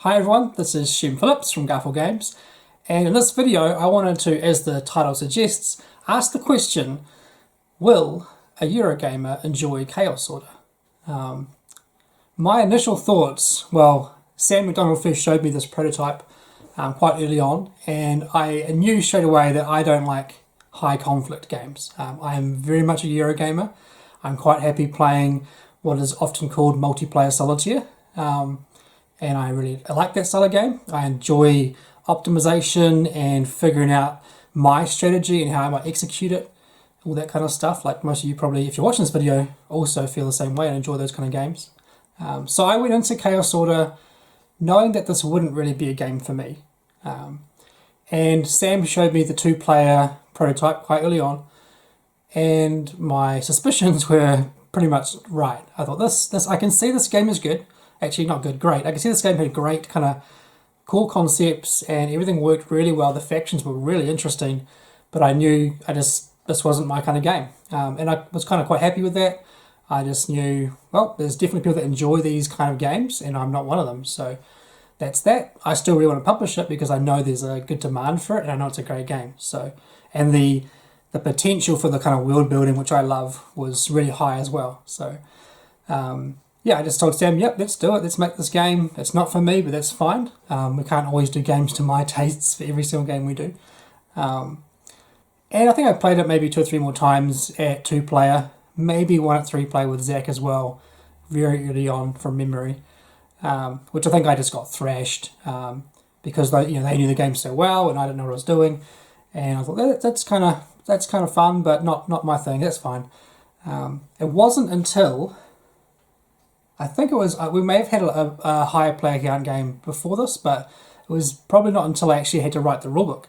Hi everyone, this is Shem from Garfield Games, and in this video I wanted to, as the title suggests, ask the question, will a Eurogamer enjoy Chaos Order? My initial thoughts, well, Sam McDonald first showed me this prototype quite early on, and I knew straight away that I don't like high conflict games. I am very much a Eurogamer. I'm quite happy playing what is often called multiplayer solitaire. And I really like that style of game. I enjoy optimization and figuring out my strategy and how I might execute it, all that kind of stuff. Like most of you probably, if you're watching this video, also feel the same way and enjoy those kind of games. So I went into Chaos Order knowing that this wouldn't really be a game for me. And Sam showed me the two-player prototype quite early on, and my suspicions were pretty much right. I thought I can see this game is good. Actually, not good, great. I can see this game had great kind of cool concepts and everything worked really well. The factions were really interesting, but I knew this wasn't my kind of game. And I was kind of quite happy with that. I just knew, well, there's definitely people that enjoy these kind of games and I'm not one of them. So that's that. I still really want to publish it because I know there's a good demand for it and I know it's a great game. So, and the potential for the kind of world building, which I love, was really high as well. So, yeah, I just told Sam, yep, let's do it. Let's make this game. It's not for me, but that's fine. We can't always do games to my tastes for every single game we do. And I think I played it maybe 2 or 3 more times at 2-player, maybe 1 at 3-player with Zach as well, very early on from memory, which I think I just got thrashed because they knew the game so well and I didn't know what I was doing. And I thought that's kind of fun, but not my thing. That's fine. It wasn't until I think it was, we may have had a higher player count game before this, but it was probably not until I actually had to write the rulebook,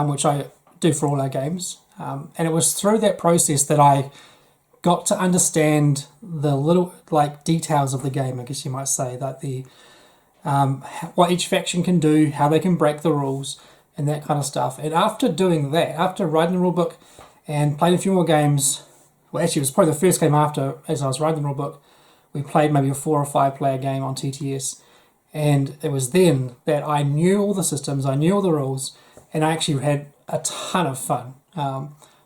which I do for all our games. And it was through that process that I got to understand the little details of the game, I guess you might say, like what each faction can do, how they can break the rules, and that kind of stuff. And after doing that, after writing the rulebook and playing a few more games, well, actually it was probably the first game after, as I was writing the rulebook, we played maybe a 4 or 5 player game on TTS, and it was then that I knew all the systems, I knew all the rules, and I actually had a ton of fun.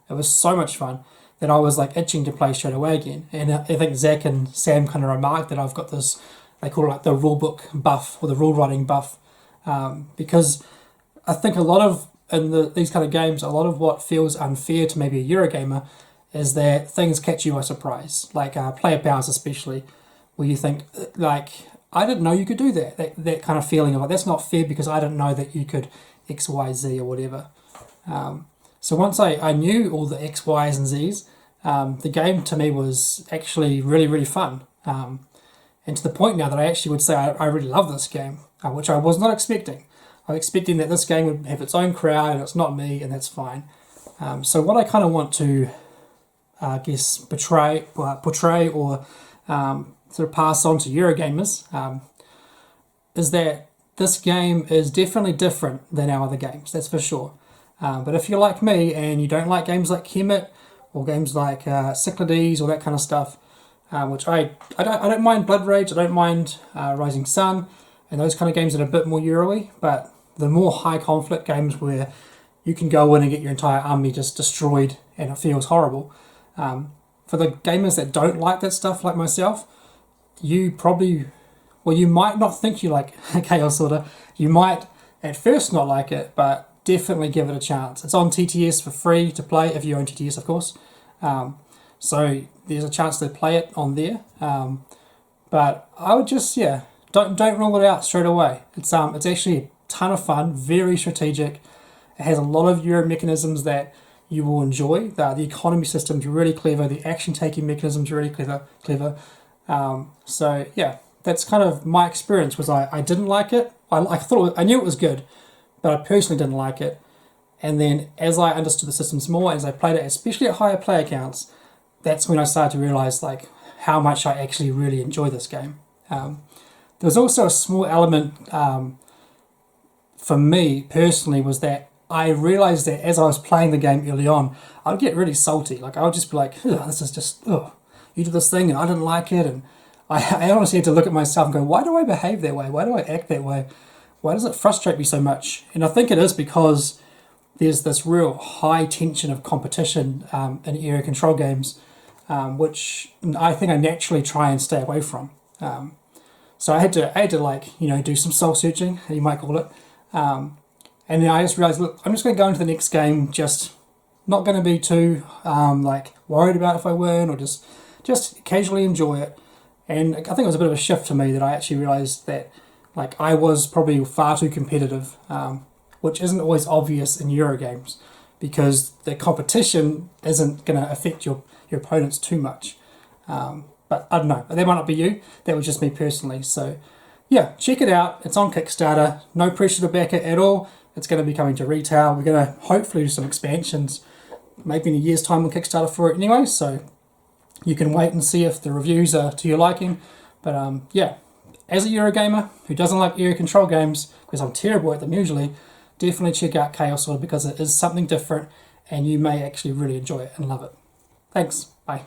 It was so much fun that I was itching to play straight away again. And I think Zach and Sam kind of remarked that I've got this, they call it the rulebook buff or the rule writing buff, because I think a lot of these kind of games, a lot of what feels unfair to maybe a Eurogamer is that things catch you by surprise, like player powers especially, where you think, I didn't know you could do that. That kind of feeling of that's not fair because I didn't know that you could X, Y, Z or whatever. So once I knew all the X, Ys and Zs, the game to me was actually really, really fun. And to the point now that I actually would say I really love this game, which I was not expecting. I was expecting that this game would have its own crowd and it's not me, and that's fine. So what I kind of want to I guess portray or sort of pass on to Eurogamers is that this game is definitely different than our other games, that's for sure. But if you're like me and you don't like games like Kemet or games like Cyclades or that kind of stuff, which I don't mind Blood Rage, I don't mind Rising Sun and those kind of games that are a bit more Euro-y, but the more high conflict games where you can go in and get your entire army just destroyed and it feels horrible. For the gamers that don't like that stuff like myself, you might not think you like Chaos Order. You might at first not like it, but definitely give it a chance. It's on TTS for free to play, if you own TTS of course. So there's a chance to play it on there. But I would just, don't rule it out straight away. It's actually a ton of fun, very strategic. It has a lot of Euro mechanisms that you will enjoy. The economy system's really clever. The action-taking mechanism's really clever. So yeah, that's kind of my experience. Was I didn't like it. I knew it was good, but I personally didn't like it. And then as I understood the systems more, as I played it, especially at higher player counts, that's when I started to realize how much I actually really enjoy this game. There was also a small element for me personally was that I realized that as I was playing the game early on, I'd get really salty. I would just be like, this is just, you did this thing and I didn't like it and I honestly had to look at myself and go, why do I behave that way? Why do I act that way? Why does it frustrate me so much? And I think it is because there's this real high tension of competition in area control games, which I think I naturally try and stay away from. So I had to like, do some soul searching, you might call it. And then I just realized, look, I'm just going to go into the next game, just not going to be too like worried about if I win, or just casually enjoy it. And I think it was a bit of a shift for me that I actually realized that like I was probably far too competitive, which isn't always obvious in Euro games because the competition isn't going to affect your opponents too much. But I don't know, that might not be you, that was just me personally. So yeah, check it out. It's on Kickstarter, no pressure to back it at all. It's going to be coming to retail. We're going to hopefully do some expansions, maybe in a year's time on Kickstarter for it anyway, so you can wait and see if the reviews are to your liking. But yeah, as a Eurogamer who doesn't like area control games, because I'm terrible at them usually, definitely check out Chaos Order because it is something different and you may actually really enjoy it and love it. Thanks, bye.